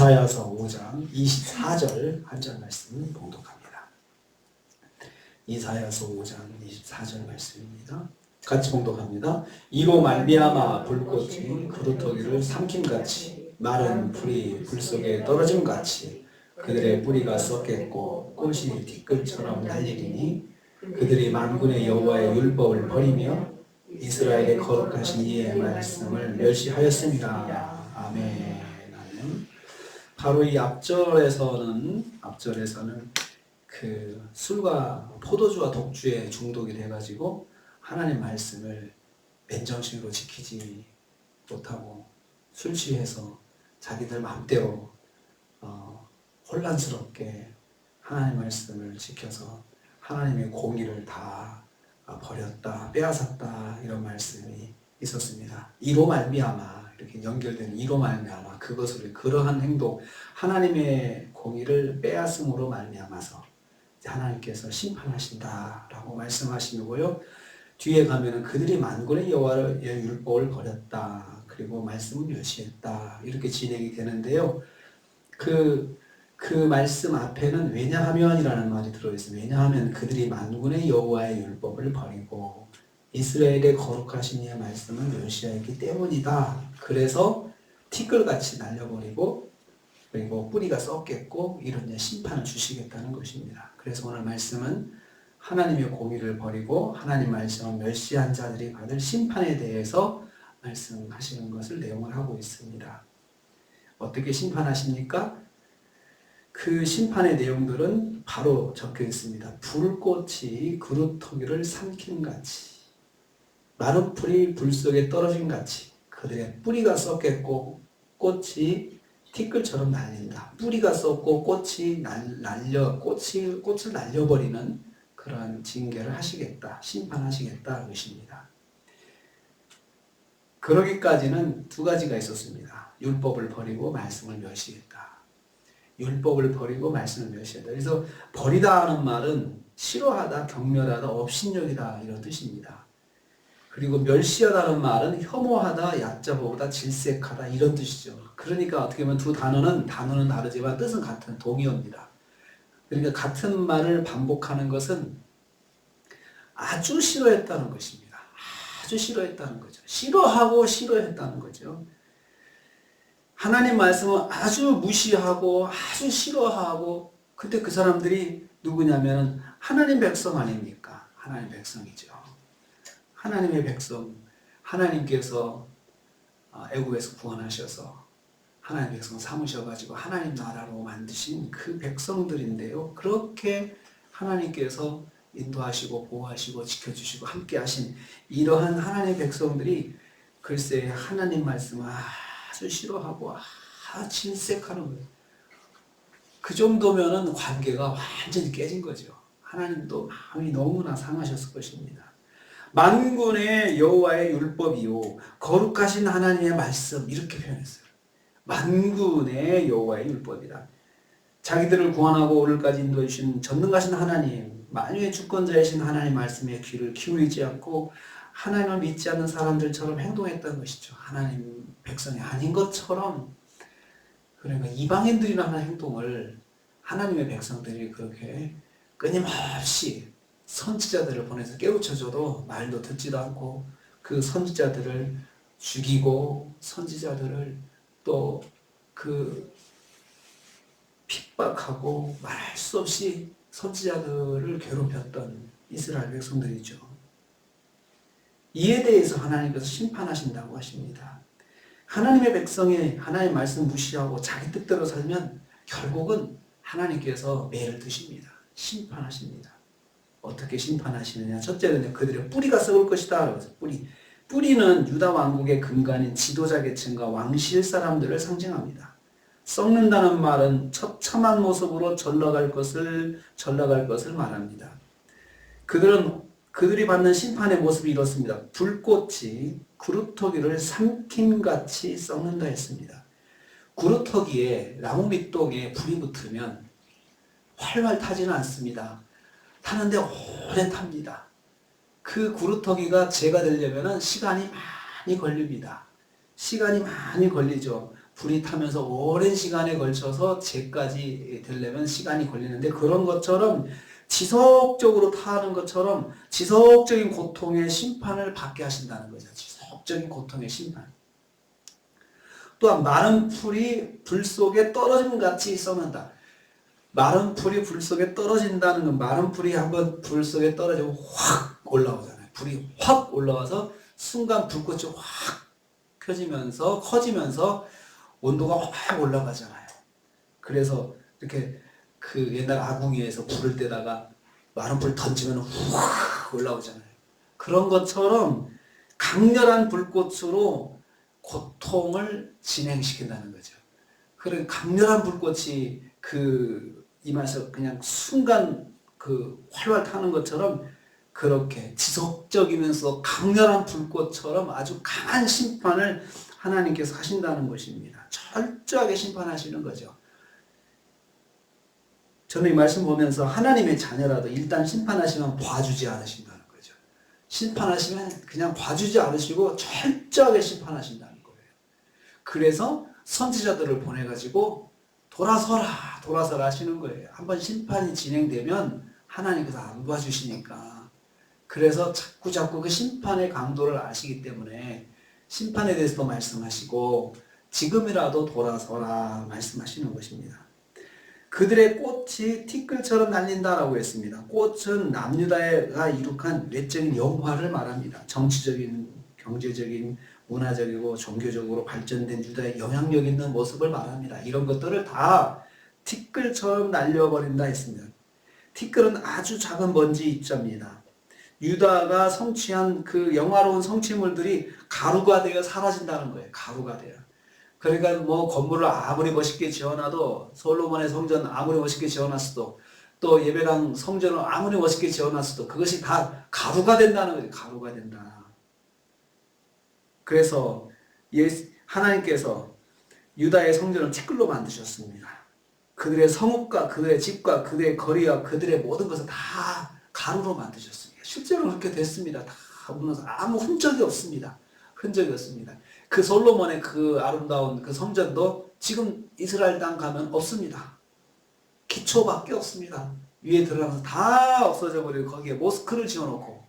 이사야서 5장 24절 한 절 말씀 봉독합니다. 이사야서 5장 24절 말씀입니다. 같이 봉독합니다. 이로 말미암아 불꽃이 그루터기를 삼킴같이 마른 풀이 불 속에 떨어짐같이 그들의 뿌리가 썩겠고 꽃이 티끌처럼 날리리니 그들이 만군의 여호와의 율법을 버리며 이스라엘의 거룩하신 이의 말씀을 멸시하였습니다. 아멘. 아멘. 바로 이 앞절에서는 그 술과 포도주와 독주에 중독이 돼가지고 하나님 말씀을 맨정신으로 지키지 못하고 술 취해서 자기들 마음대로 혼란스럽게 하나님 말씀을 지켜서 하나님의 공의를 다 버렸다, 빼앗았다 이런 말씀이 있었습니다. 이로 말미암아 이렇게 연결된 이로 말미암아 그것을 그러한 행동 하나님의 공의를 빼앗음으로 말미암아서 하나님께서 심판하신다라고 말씀하시고요. 뒤에 가면은 그들이 만군의 여호와의 율법을 버렸다. 그리고 말씀을 멸시했다. 이렇게 진행이 되는데요. 그 말씀 앞에는 왜냐하면이라는 말이 들어있어요. 왜냐하면 그들이 만군의 여호와의 율법을 버리고 이스라엘의 거룩하신 이의 말씀을 멸시하였기 때문이다. 그래서 티끌같이 날려버리고 그리고 뿌리가 썩겠고 이런 심판을 주시겠다는 것입니다. 그래서 오늘 말씀은 하나님의 공의를 버리고 하나님 말씀을 멸시한 자들이 받을 심판에 대해서 말씀하시는 것을 내용을 하고 있습니다. 어떻게 심판하십니까? 그 심판의 내용들은 바로 적혀 있습니다. 불꽃이 그루터기를 삼킴같이 마른 풀이 불 속에 떨어짐같이 그들의 뿌리가 썩겠고 꽃이 티끌처럼 날린다. 뿌리가 썩고 꽃을 날려버리는 그러한 징계를 하시겠다. 심판하시겠다. 것입니다. 그러기까지는 두 가지가 있었습니다. 율법을 버리고 말씀을 멸시했다. 율법을 버리고 말씀을 멸시했다. 그래서 버리다 하는 말은 싫어하다, 경멸하다, 업신여기다 이런 뜻입니다. 그리고 멸시하다는 말은 혐오하다, 얕잡아보다, 질색하다 이런 뜻이죠. 그러니까 어떻게 보면 두 단어는 다르지만 뜻은 같은 동의어입니다. 그러니까 같은 말을 반복하는 것은 아주 싫어했다는 것입니다. 아주 싫어했다는 거죠. 싫어하고 싫어했다는 거죠. 하나님 말씀을 아주 무시하고 아주 싫어하고 근데 그 사람들이 누구냐면 하나님 백성 아닙니까? 하나님 백성이죠. 하나님의 백성, 하나님께서 애국에서 구원하셔서 하나님 백성 삼으셔가지고 하나님 나라로 만드신 그 백성들인데요. 그렇게 하나님께서 인도하시고 보호하시고 지켜주시고 함께 하신 이러한 하나님의 백성들이 글쎄 하나님 말씀을 아주 싫어하고 질색하는 거예요. 그 정도면은 관계가 완전히 깨진 거죠. 하나님도 마음이 너무나 상하셨을 것입니다. 만군의 여호와의 율법이요 거룩하신 하나님의 말씀 이렇게 표현했어요. 만군의 여호와의 율법이다. 자기들을 구원하고 오늘까지 인도해 주신 전능하신 하나님, 만유의 주권자이신 하나님 말씀에 귀를 기울이지 않고 하나님을 믿지 않는 사람들처럼 행동했던 것이죠. 하나님 백성이 아닌 것처럼 그러니까 이방인들이나 하는 행동을 하나님의 백성들이 그렇게 끊임없이 선지자들을 보내서 깨우쳐줘도 말도 듣지도 않고 그 선지자들을 죽이고 선지자들을 또 그 핍박하고 말할 수 없이 선지자들을 괴롭혔던 이스라엘 백성들이죠. 이에 대해서 하나님께서 심판하신다고 하십니다. 하나님의 백성이 하나님의 말씀 무시하고 자기 뜻대로 살면 결국은 하나님께서 매를 드십니다. 심판하십니다. 어떻게 심판하시느냐? 첫째는 그들의 뿌리가 썩을 것이다. 뿌리는 유다 왕국의 근간인 지도자 계층과 왕실 사람들을 상징합니다. 썩는다는 말은 처참한 모습으로 전락할 것을 말합니다. 그들이 받는 심판의 모습이 이렇습니다. 불꽃이 그루터기를 삼킴같이 썩는다 했습니다. 그루터기에 나무 밑동에 불이 붙으면 활활 타지는 않습니다. 타는데 오래 탑니다. 그 그루터기가 재가 되려면 시간이 많이 걸립니다. 시간이 많이 걸리죠. 불이 타면서 오랜 시간에 걸쳐서 죄까지 되려면 시간이 걸리는데, 그런 것처럼 지속적으로 타는 것처럼 지속적인 고통의 심판을 받게 하신다는 거죠. 지속적인 고통의 심판. 또한 마른 풀이 불 속에 떨어짐 같이 썩는다. 마른 풀이 불 속에 떨어진다는 건, 마른 풀이 한번 불 속에 떨어지면 확 올라오잖아요. 불이 확 올라와서 순간 불꽃이 확 커지면서 온도가 확 올라가잖아요. 그래서 이렇게 그 옛날 아궁이에서 불을 떼다가 마른 불 던지면 확 올라오잖아요. 그런 것처럼 강렬한 불꽃으로 고통을 진행시킨다는 거죠. 그런 강렬한 불꽃이 임에서 그냥 순간 활활 타는 것처럼, 그렇게 지속적이면서 강렬한 불꽃처럼 아주 강한 심판을 하나님께서 하신다는 것입니다. 철저하게 심판하시는 거죠. 저는 이 말씀 보면서 하나님의 자녀라도 일단 심판하시면 봐주지 않으신다는 거죠. 심판하시면 그냥 봐주지 않으시고 철저하게 심판하신다는 거예요. 그래서 선지자들을 보내가지고 돌아서라 하시는 거예요. 한번 심판이 진행되면 하나님께서 안 봐주시니까. 그래서 자꾸 그 심판의 강도를 아시기 때문에 심판에 대해서도 말씀하시고 지금이라도 돌아서라 말씀하시는 것입니다. 그들의 꽃이 티끌처럼 날린다라고 했습니다. 꽃은 남유다가 이룩한 외적인 영화를 말합니다. 정치적인, 경제적인, 문화적이고 종교적으로 발전된 유다의 영향력 있는 모습을 말합니다. 이런 것들을 다 티끌처럼 날려버린다 했습니다. 티끌은 아주 작은 먼지 입자입니다. 유다가 성취한 그 영화로운 성취물들이 가루가 되어 사라진다는 거예요. 가루가 되어. 그러니까 뭐 건물을 아무리 멋있게 지어놔도, 솔로몬의 성전 아무리 멋있게 지어놨어도, 또 예배당 성전을 아무리 멋있게 지어놨어도 그것이 다 가루가 된다는 거예요. 가루가 된다. 그래서 하나님께서 유다의 성전을 티끌로 만드셨습니다. 그들의 성읍과 그들의 집과 그들의 거리와 그들의 모든 것을 다 가루로 만드셨습니다. 실제로 그렇게 됐습니다. 다 무너서 아무 흔적이 없습니다. 흔적이 없습니다. 그 솔로몬의 그 아름다운 그 성전도 지금 이스라엘 땅 가면 없습니다. 기초밖에 없습니다. 위에 들어가서 다 없어져 버리고 거기에 모스크를 지어놓고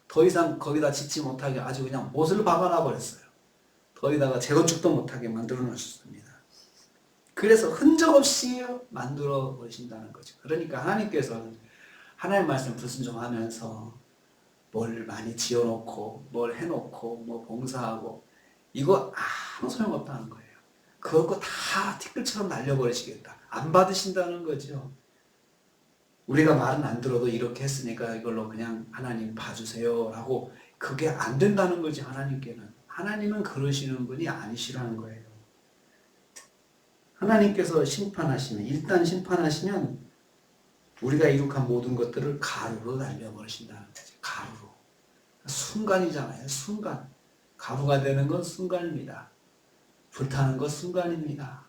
더 이상 거기다 짓지 못하게 아주 그냥 못을 박아놔 버렸어요. 거기다가 재건축도 못하게 만들어 놓으셨습니다. 그래서 흔적 없이 만들어 버리신다는 거죠. 그러니까 하나님께서는 하나님 말씀 불순종하면서 뭘 많이 지어놓고 뭘 해놓고 뭐 봉사하고 이거 아무 소용없다는 거예요. 그거 다 티끌처럼 날려버리시겠다. 안 받으신다는 거죠. 우리가 말은 안 들어도 이렇게 했으니까 이걸로 그냥 하나님 봐주세요 라고, 그게 안 된다는 거지. 하나님은 그러시는 분이 아니시라는 거예요. 하나님께서 일단 심판하시면 우리가 이룩한 모든 것들을 가루로 날려버리신다는 거죠. 가루로. 순간이잖아요. 순간. 가루가 되는 건 순간입니다. 불타는 건 순간입니다.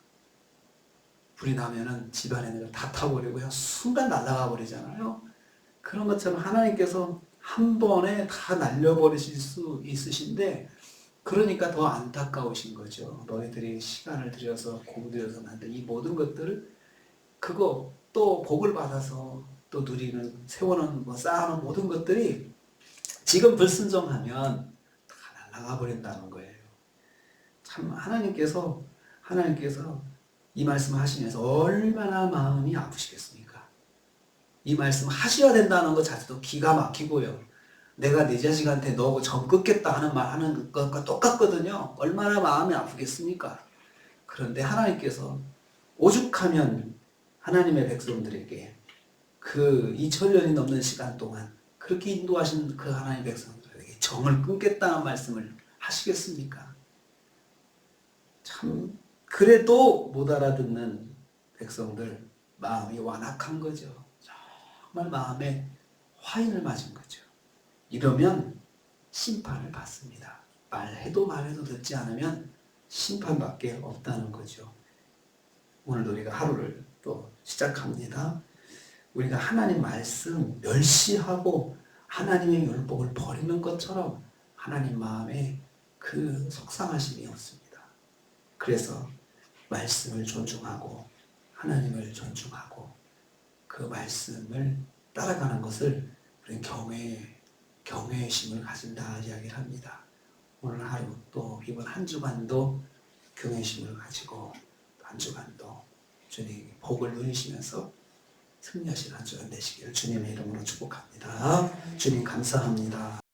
불이 나면은 집안에 있는 걸 다 타버리고요. 순간 날아가 버리잖아요. 그런 것처럼 하나님께서 한 번에 다 날려버리실 수 있으신데, 그러니까 더 안타까우신 거죠. 너희들이 시간을 들여서 공들여서 만든 이 모든 것들을, 그거 또 복을 받아서 또 누리는, 세워놓은 쌓아놓은 모든 것들이 지금 불순종하면 다 날아가 버린다는 거예요. 참 하나님께서 이 말씀을 하시면서 얼마나 마음이 아프시겠습니까? 이 말씀 하셔야 된다는 것 자체도 기가 막히고요. 내가 내 자식한테 너하고 정 끊겠다 하는 말 하는 것과 똑같거든요. 얼마나 마음이 아프겠습니까? 그런데 하나님께서 오죽하면 하나님의 백성들에게 그 2000년이 넘는 시간 동안 그렇게 인도하신 그 하나님의 백성들에게 정을 끊겠다는 말씀을 하시겠습니까? 참 그래도 못 알아듣는 백성들 마음이 완악한 거죠. 정말 마음에 화인을 맞은 거죠. 이러면 심판을 받습니다. 말해도 듣지 않으면 심판밖에 없다는 거죠. 오늘도 우리가 하루를 또 시작합니다. 우리가 하나님 말씀 멸시하고 하나님의 율법을 버리는 것처럼 하나님 마음에 그 속상하심이 없습니다. 그래서 말씀을 존중하고 하나님을 존중하고 그 말씀을 따라가는 것을 우리는 경외의 심을 가진다 이야기를 합니다. 오늘 하루 또 이번 한 주간도 경외의 심을 가지고 한 주간도 주님 복을 누리시면서 승리하신 한 주간 되시기를 주님의 이름으로 축복합니다. 주님 감사합니다.